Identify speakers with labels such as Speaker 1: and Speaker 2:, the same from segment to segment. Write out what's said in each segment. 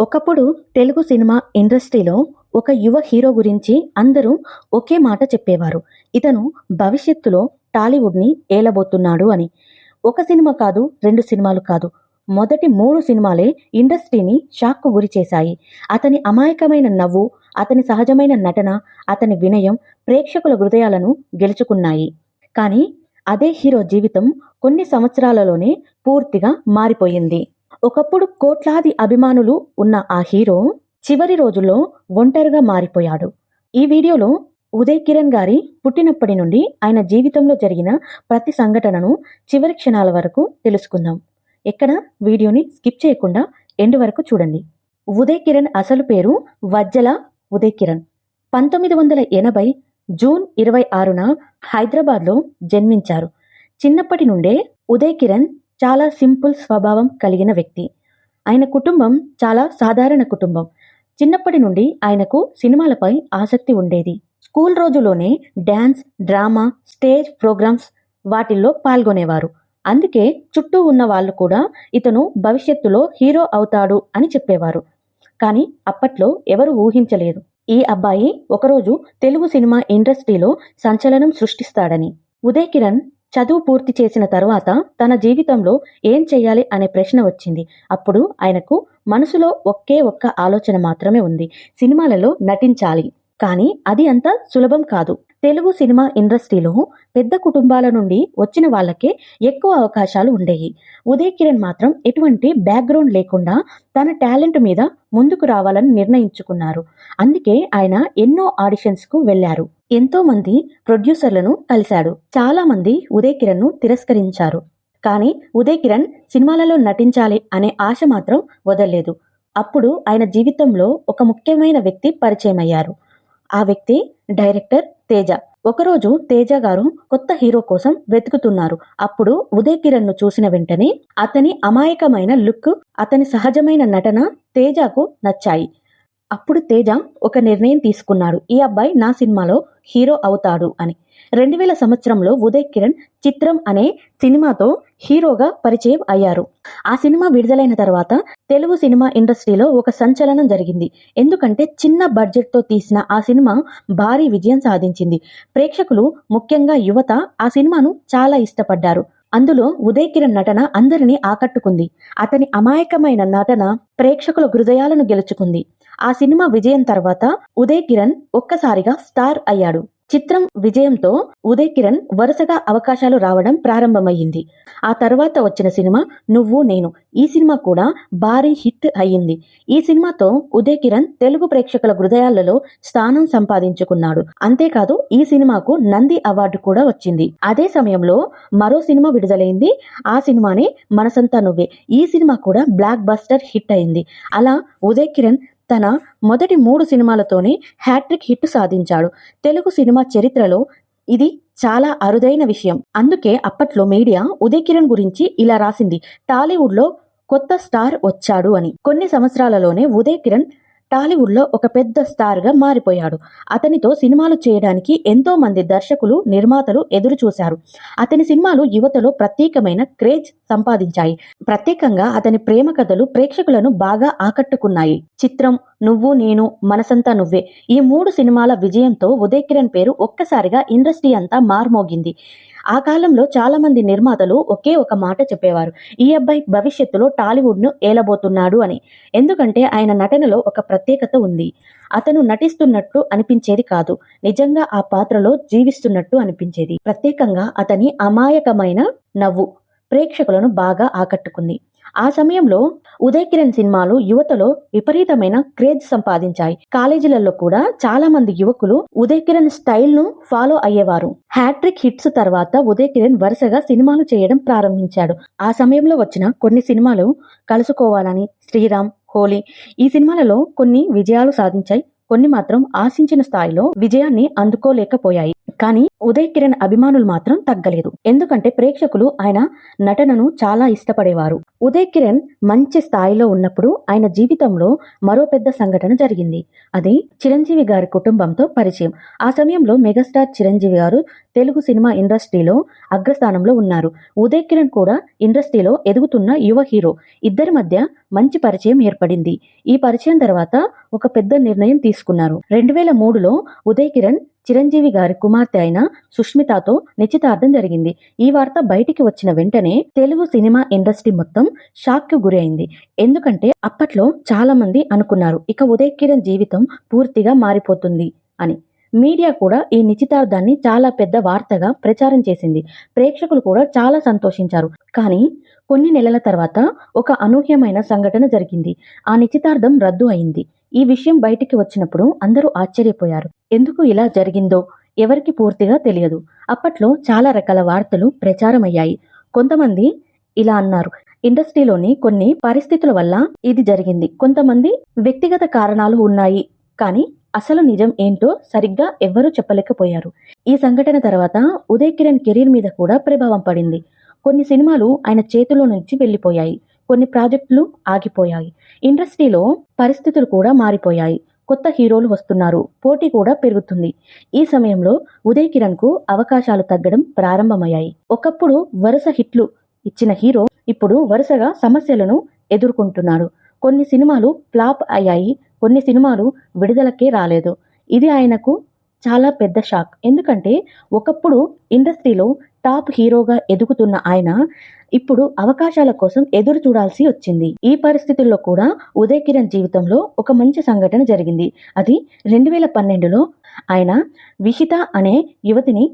Speaker 1: ఒకప్పుడు తెలుగు సినిమా ఇండస్ట్రీలో ఒక యువ హీరో గురించి అందరూ ఒకే మాట చెప్పేవారు. ఇతను భవిష్యత్తులో టాలీవుడ్‌ని ఏలబోతున్నాడు అని. ఒక సినిమా కాదు, 2 సినిమాలు కాదు. మొదటి 3 సినిమాలే ఇండస్ట్రీని షాక్‌కు గురిచేశాయి. అతని అమాయకమైన నవ్వు, అతని సహజమైన నటన, అతని వినయం ప్రేక్షకుల హృదయాలను గెలుచుకున్నాయి. కానీ అదే హీరో జీవితం కొన్ని సంవత్సరాలలోనే పూర్తిగా మారిపోయింది. ఒకప్పుడు కోట్లాది అభిమానులు ఉన్న ఆ హీరో చివరి రోజుల్లో ఒంటరిగా మారిపోయాడు. ఈ వీడియోలో ఉదయ్ కిరణ్ గారి పుట్టినప్పటి నుండి ఆయన జీవితంలో జరిగిన ప్రతి సంఘటనను చివరి క్షణాల వరకు తెలుసుకుందాం. ఎక్కడ వీడియోని స్కిప్ చేయకుండా ఎండ్ వరకు చూడండి. ఉదయ్ కిరణ్ అసలు పేరు వజ్జల ఉదయ్ కిరణ్. 1980 జూన్ 26న హైదరాబాద్లో జన్మించారు. చిన్నప్పటి నుండే ఉదయ్ కిరణ్ చాలా సింపుల్ స్వభావం కలిగిన వ్యక్తి. ఆయన కుటుంబం చాలా సాధారణ కుటుంబం. చిన్నప్పటి నుండి ఆయనకు సినిమాలపై ఆసక్తి ఉండేది. స్కూల్ రోజుల్లోనే డ్యాన్స్, డ్రామా, స్టేజ్ ప్రోగ్రామ్స్ వాటిల్లో పాల్గొనేవారు. అందుకే చుట్టూ ఉన్న వాళ్ళు కూడా ఇతను భవిష్యత్తులో హీరో అవుతాడు అని చెప్పేవారు. కానీ అప్పట్లో ఎవరు ఊహించలేదు ఈ అబ్బాయి ఒకరోజు తెలుగు సినిమా ఇండస్ట్రీలో సంచలనం సృష్టిస్తాడని. ఉదయ్ కిరణ్ చదువు పూర్తి చేసిన తర్వాత తన జీవితంలో ఏం చెయ్యాలి అనే ప్రశ్న వచ్చింది. అప్పుడు ఆయనకు మనసులో ఒకే ఒక్క ఆలోచన మాత్రమే ఉంది: సినిమాలలో నటించాలి. కానీ అది అంత సులభం కాదు. తెలుగు సినిమా ఇండస్ట్రీలో పెద్ద కుటుంబాల నుండి వచ్చిన వాళ్ళకే ఎక్కువ అవకాశాలు ఉండేవి. ఉదయ్ కిరణ్ మాత్రం ఎటువంటి బ్యాక్గ్రౌండ్ లేకుండా తన టాలెంట్ మీద ముందుకు రావాలని నిర్ణయించుకున్నారు. అందుకే ఆయన ఎన్నో ఆడిషన్స్కు వెళ్లారు. ఎంతో మంది ప్రొడ్యూసర్లను కలిశాడు. చాలా మంది ఉదయ్ కిరణ్ ను తిరస్కరించారు. కానీ ఉదయ్ కిరణ్ సినిమాలలో నటించాలి అనే ఆశ మాత్రం వదలలేదు. అప్పుడు ఆయన జీవితంలో ఒక ముఖ్యమైన వ్యక్తి పరిచయం అయ్యారు. ఆ వ్యక్తి డైరెక్టర్ తేజ. ఒకరోజు తేజ గారు కొత్త హీరో కోసం వెతుకుతున్నారు. అప్పుడు ఉదయ్ కిరణ్ ను చూసిన వెంటనే అతని అమాయకమైన లుక్, అతని సహజమైన నటన తేజకు నచ్చాయి. అప్పుడు తేజ ఒక నిర్ణయం తీసుకున్నాడు: ఈ అబ్బాయి నా సినిమాలో హీరో అవుతాడు అని. 2000 సంవత్సరంలో ఉదయ్ కిరణ్ చిత్రం అనే సినిమాతో హీరోగా పరిచయం అయ్యారు. ఆ సినిమా విడుదలైన తర్వాత తెలుగు సినిమా ఇండస్ట్రీలో ఒక సంచలనం జరిగింది. ఎందుకంటే చిన్న బడ్జెట్తో తీసిన ఆ సినిమా భారీ విజయం సాధించింది. ప్రేక్షకులు, ముఖ్యంగా యువత ఆ సినిమాను చాలా ఇష్టపడ్డారు. అందులో ఉదయ్ కిరణ్ నటన అందరినీ ఆకట్టుకుంది. అతని అమాయకమైన నటన ప్రేక్షకుల హృదయాలను గెలుచుకుంది. ఆ సినిమా విజయం తర్వాత ఉదయ్ కిరణ్ ఒక్కసారిగా స్టార్ అయ్యాడు. చిత్రం విజయంతో ఉదయ్ కిరణ్ వరుసగా అవకాశాలు రావడం ప్రారంభమయ్యింది. ఆ తర్వాత వచ్చిన సినిమా నువ్వు నేను. ఈ సినిమా కూడా భారీ హిట్ అయ్యింది. ఈ సినిమాతో ఉదయ్ కిరణ్ తెలుగు ప్రేక్షకుల హృదయాలలో స్థానం సంపాదించుకున్నాడు. అంతేకాదు ఈ సినిమాకు నంది అవార్డు కూడా వచ్చింది. అదే సమయంలో మరో సినిమా విడుదలైంది. ఆ సినిమానే మనసంతా నువ్వే. ఈ సినిమా కూడా బ్లాక్ బస్టర్ హిట్ అయింది. అలా ఉదయ్ కిరణ్ తన మొదటి 3 సినిమాలతోనే హ్యాట్రిక్ హిట్ సాధించాడు. తెలుగు సినిమా చరిత్రలో ఇది చాలా అరుదైన విషయం. అందుకే అప్పట్లో మీడియా ఉదయ్ కిరణ్ గురించి ఇలా రాసింది: టాలీవుడ్లో కొత్త స్టార్ వచ్చాడు అని. కొన్ని సంవత్సరాలలోనే ఉదయ్ కిరణ్ టాలీవుడ్లో ఒక పెద్ద స్టార్గా మారిపోయాడు. అతనితో సినిమాలు చేయడానికి ఎంతో మంది దర్శకులు, నిర్మాతలు ఎదురు చూశారు. అతని సినిమాలు యువతలో ప్రత్యేకమైన క్రేజ్ సంపాదించాయి. ప్రత్యేకంగా అతని ప్రేమ కథలు ప్రేక్షకులను బాగా ఆకట్టుకున్నాయి. చిత్రం, నువ్వు నేను, మనసంతా నువ్వే ఈ 3 సినిమాల విజయంతో ఉదయ్ కిరణ్ పేరు ఒక్కసారిగా ఇండస్ట్రీ అంతా మార్మోగింది. ఆ కాలంలో చాలా మంది నిర్మాతలు ఒకే ఒక మాట చెప్పేవారు: ఈ అబ్బాయి భవిష్యత్తులో టాలీవుడ్ను ఏలబోతున్నాడు అని. ఎందుకంటే ఆయన నటనలో ఒక ప్రత్యేకత ఉంది. అతను నటిస్తున్నట్లు అనిపించేది కాదు, నిజంగా ఆ పాత్రలో జీవిస్తున్నట్టు అనిపించేది. ప్రత్యేకంగా అతని అమాయకమైన నవ్వు ప్రేక్షకులను బాగా ఆకట్టుకుంది. ఆ సమయంలో ఉదయ్ కిరణ్ సినిమాలు యువతలో విపరీతమైన క్రేజ్ సంపాదించాయి. కాలేజీలలో కూడా చాలా మంది యువకులు ఉదయ్ కిరణ్ స్టైల్ ను ఫాలో అయ్యేవారు. హ్యాట్రిక్ హిట్స్ తర్వాత ఉదయ్ కిరణ్ వరుసగా సినిమాలు చేయడం ప్రారంభించాడు. ఆ సమయంలో వచ్చిన కొన్ని సినిమాలు కలుసుకోవాలని, శ్రీరామ్, హోలీ ఈ సినిమాలలో కొన్ని విజయాలు సాధించాయి. కొన్ని మాత్రం ఆశించిన స్థాయిలో విజయాన్ని అందుకోలేకపోయాయి. కానీ ఉదయ్ కిరణ్ అభిమానులు మాత్రం తగ్గలేదు. ఎందుకంటే ప్రేక్షకులు ఆయన నటనను చాలా ఇష్టపడేవారు. ఉదయ్ కిరణ్ మంచి స్థాయిలో ఉన్నప్పుడు ఆయన జీవితంలో మరో పెద్ద సంఘటన జరిగింది. అది చిరంజీవి గారి కుటుంబంతో పరిచయం. ఆ సమయంలో మెగాస్టార్ చిరంజీవి గారు తెలుగు సినిమా ఇండస్ట్రీలో అగ్రస్థానంలో ఉన్నారు. ఉదయ్ కిరణ్ కూడా ఇండస్ట్రీలో ఎదుగుతున్న యువ హీరో. ఇద్దరి మధ్య మంచి పరిచయం ఏర్పడింది. ఈ పరిచయం తర్వాత ఒక పెద్ద నిర్ణయం తీసుకున్నారు. 2003లో ఉదయ్ కిరణ్ చిరంజీవి గారి కుమార్తె అయిన సుష్మితతో నిశ్చితార్థం జరిగింది. ఈ వార్త బయటికి వచ్చిన వెంటనే తెలుగు సినిమా ఇండస్ట్రీ మొత్తం షాక్ కు గురి అయింది. ఎందుకంటే అప్పట్లో చాలా మంది అనుకున్నారు ఇక ఉదయ్ కిరణ్ జీవితం పూర్తిగా మారిపోతుంది అని. మీడియా కూడా ఈ నిశ్చితార్థాన్ని చాలా పెద్ద వార్తగా ప్రచారం చేసింది. ప్రేక్షకులు కూడా చాలా సంతోషించారు. కానీ కొన్ని నెలల తర్వాత ఒక అనూహ్యమైన సంఘటన జరిగింది. ఆ నిశ్చితార్థం రద్దు అయింది. ఈ విషయం బయటికి వచ్చినప్పుడు అందరూ ఆశ్చర్యపోయారు. ఎందుకు ఇలా జరిగిందో ఎవరికి పూర్తిగా తెలియదు. అప్పట్లో చాలా రకాల వార్తలు ప్రచారమయ్యాయి. కొంతమంది ఇలా అన్నారు, ఇండస్ట్రీలోని కొన్ని పరిస్థితుల వల్ల ఇది జరిగింది. కొంతమంది వ్యక్తిగత కారణాలు ఉన్నాయి. కానీ అసలు నిజం ఏంటో సరిగ్గా ఎవ్వరూ చెప్పలేకపోయారు. ఈ సంఘటన తర్వాత ఉదయ్ కిరణ్ కెరీర్ మీద కూడా ప్రభావం పడింది. కొన్ని సినిమాలు ఆయన చేతిలో నుంచి వెళ్లిపోయాయి. కొన్ని ప్రాజెక్టులు ఆగిపోయాయి. ఇండస్ట్రీలో పరిస్థితులు కూడా మారిపోయాయి. కొత్త హీరోలు వస్తున్నారు. పోటీ కూడా పెరుగుతుంది. ఈ సమయంలో ఉదయ్ కిరణ్ కు అవకాశాలు తగ్గడం ప్రారంభమయ్యాయి. ఒకప్పుడు వరుస హిట్లు ఇచ్చిన హీరో ఇప్పుడు వరుసగా సమస్యలను ఎదుర్కొంటున్నాడు. కొన్ని సినిమాలు ఫ్లాప్ అయ్యాయి. కొన్ని సినిమాలు విడుదలకే రాలేదు. ఇది ఆయనకు చాలా పెద్ద షాక్. ఎందుకంటే ఒకప్పుడు ఇండస్ట్రీలో టాప్ హీరోగా ఎదుగుతున్న ఆయన ఇప్పుడు అవకాశాల కోసం ఎదురు చూడాల్సి వచ్చింది. ఈ పరిస్థితుల్లో కూడా ఉదయ్ కిరణ్ జీవితంలో ఒక మంచి సంఘటన జరిగింది. అది 2012లో ఆయన విషిత అనే యువతిని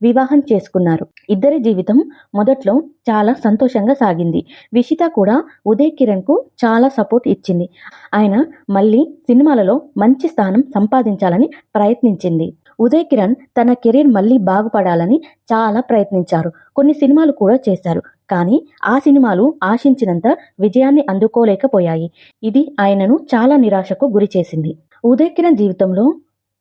Speaker 1: వివాహం చేసుకున్నారు. ఇద్దరి జీవితం మొదట్లో చాలా సంతోషంగా సాగింది. విషిత కూడా ఉదయ్ కిరణ్ కు చాలా సపోర్ట్ ఇచ్చింది. ఆయన మళ్ళీ సినిమాలలో మంచి స్థానం సంపాదించాలని ప్రయత్నించింది. ఉదయ్ కిరణ్ తన కెరీర్ మళ్ళీ బాగుపడాలని చాలా ప్రయత్నించారు. కొన్ని సినిమాలు కూడా చేశారు. కానీ ఆ సినిమాలు ఆశించినంత విజయాన్ని అందుకోలేకపోయాయి. ఇది ఆయనను చాలా నిరాశకు గురి చేసింది. ఉదయ్ కిరణ్ జీవితంలో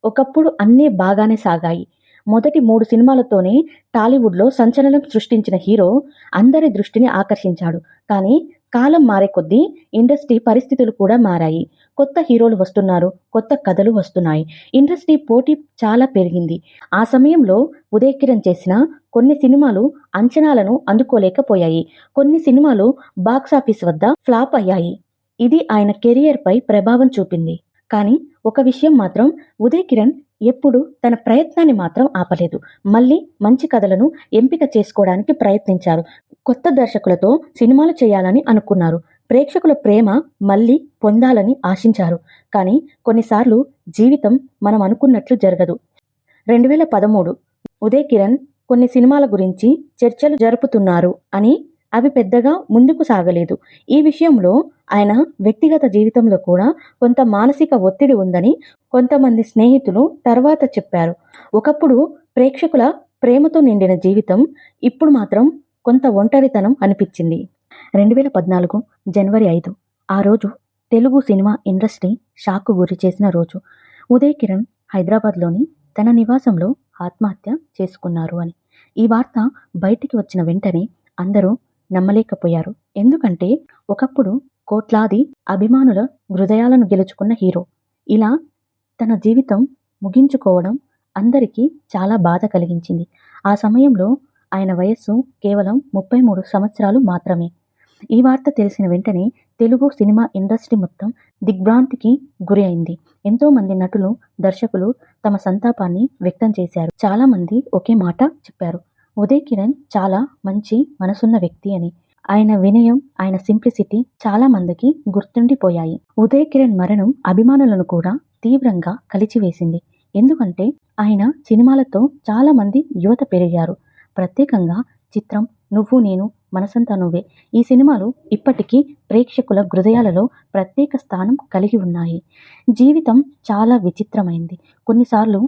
Speaker 1: ఒకప్పుడు అన్నీ బాగానే సాగాయి. మొదటి 3 సినిమాలతోనే టాలీవుడ్లో సంచలనం సృష్టించిన హీరో అందరి దృష్టిని ఆకర్షించాడు. కానీ కాలం మారే కొద్దీ ఇండస్ట్రీ పరిస్థితులు కూడా మారాయి. కొత్త హీరోలు వస్తున్నారు. కొత్త కథలు వస్తున్నాయి. ఇండస్ట్రీ పోటీ చాలా పెరిగింది. ఆ సమయంలో ఉదయ్ కిరణ్ చేసిన కొన్ని సినిమాలు అంచనాలను అందుకోలేకపోయాయి. కొన్ని సినిమాలు బాక్సాఫీస్ వద్ద ఫ్లాప్ అయ్యాయి. ఇది ఆయన కెరియర్ పై ప్రభావం చూపింది. కానీ ఒక విషయం మాత్రం, ఉదయ్ కిరణ్ ఎప్పుడు తన ప్రయత్నాన్ని మాత్రం ఆపలేదు. మళ్ళీ మంచి కథలను ఎంపిక చేసుకోవడానికి ప్రయత్నించారు. కొత్త దర్శకులతో సినిమాలు చేయాలని అనుకున్నారు. ప్రేక్షకుల ప్రేమ మళ్ళీ పొందాలని ఆశించారు. కానీ కొన్నిసార్లు జీవితం మనం అనుకున్నట్లు జరగదు. 2013 ఉదయ్ కిరణ్ కొన్ని సినిమాల గురించి చర్చలు జరుపుతున్నారు అని అవి పెద్దగా ముందుకు సాగలేదు. ఈ విషయంలో ఆయన వ్యక్తిగత జీవితంలో కూడా కొంత మానసిక ఒత్తిడి ఉందని కొంతమంది స్నేహితులు తర్వాత చెప్పారు. ఒకప్పుడు ప్రేక్షకుల ప్రేమతో నిండిన జీవితం ఇప్పుడు మాత్రం కొంత ఒంటరితనం అనిపించింది. 2014 జనవరి 5 ఆ రోజు తెలుగు సినిమా ఇండస్ట్రీ షాక్కు గురి చేసిన రోజు. ఉదయ్ కిరణ్ హైదరాబాద్లోని తన నివాసంలో ఆత్మహత్య చేసుకున్నారు అని ఈ వార్త బయటికి వచ్చిన వెంటనే అందరూ నమ్మలేకపోయారు. ఎందుకంటే ఒకప్పుడు కోట్లాది అభిమానుల హృదయాలను గెలుచుకున్న హీరో ఇలా తన జీవితం ముగించుకోవడం అందరికీ చాలా బాధ కలిగించింది. ఆ సమయంలో ఆయన వయస్సు కేవలం 33 సంవత్సరాలు మాత్రమే. ఈ వార్త తెలిసిన వెంటనే తెలుగు సినిమా ఇండస్ట్రీ మొత్తం దిగ్భ్రాంతికి గురి అయింది. ఎంతో మంది నటులు, దర్శకులు తమ సంతాపాన్ని వ్యక్తం చేశారు. చాలా మంది ఒకే మాట చెప్పారు, ఉదయ్ కిరణ్ చాలా మంచి మనసున్న వ్యక్తి అని. ఆయన వినయం, ఆయన సింప్లిసిటీ చాలా మందికి గుర్తుండిపోయాయి. ఉదయ్ కిరణ్ మరణం అభిమానులను కూడా తీవ్రంగా కలిచివేసింది. ఎందుకంటే ఆయన సినిమాలతో చాలా మంది యువత పెరిగారు. ప్రత్యేకంగా చిత్రం, నువ్వు నేను, మనసంతా నువ్వే ఈ సినిమాలు ఇప్పటికీ ప్రేక్షకుల హృదయాలలో ప్రత్యేక స్థానం కలిగి ఉన్నాయి. జీవితం చాలా విచిత్రమైంది. కొన్నిసార్లు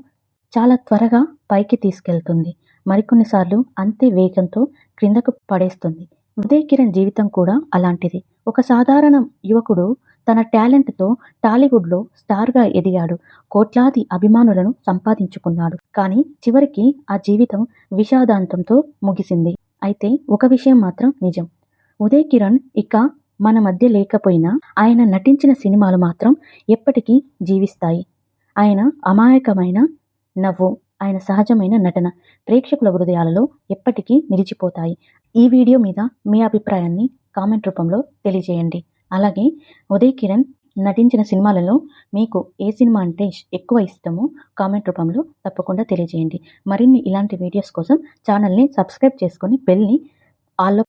Speaker 1: చాలా త్వరగా పైకి తీసుకెళ్తుంది. మరికొన్నిసార్లు అంతే వేగంతో క్రిందకు పడేస్తుంది. ఉదయ్ కిరణ్ జీవితం కూడా అలాంటిది. ఒక సాధారణ యువకుడు తన టాలెంట్తో టాలీవుడ్లో స్టార్గా ఎదిగాడు. కోట్లాది అభిమానులను సంపాదించుకున్నాడు. కానీ చివరికి ఆ జీవితం విషాదాంతంతో ముగిసింది. అయితే ఒక విషయం మాత్రం నిజం, ఉదయ్ కిరణ్ ఇక మన మధ్య లేకపోయినా ఆయన నటించిన సినిమాలు మాత్రం ఎప్పటికీ జీవిస్తాయి. ఆయన అమాయకమైన నవ్వు, ఆయన సహజమైన నటన ప్రేక్షకుల హృదయాలలో ఎప్పటికీ నిలిచిపోతాయి. ఈ వీడియో మీద మీ అభిప్రాయాన్ని కామెంట్ రూపంలో తెలియజేయండి. అలాగే ఉదయ్ కిరణ్ నటించిన సినిమాలలో మీకు ఏ సినిమా అంటే ఎక్కువ ఇష్టమో కామెంట్ రూపంలో తప్పకుండా తెలియజేయండి. మరిన్ని ఇలాంటి వీడియోస్ కోసం ఛానల్ని సబ్స్క్రైబ్ చేసుకొని బెల్ని ఆల్లో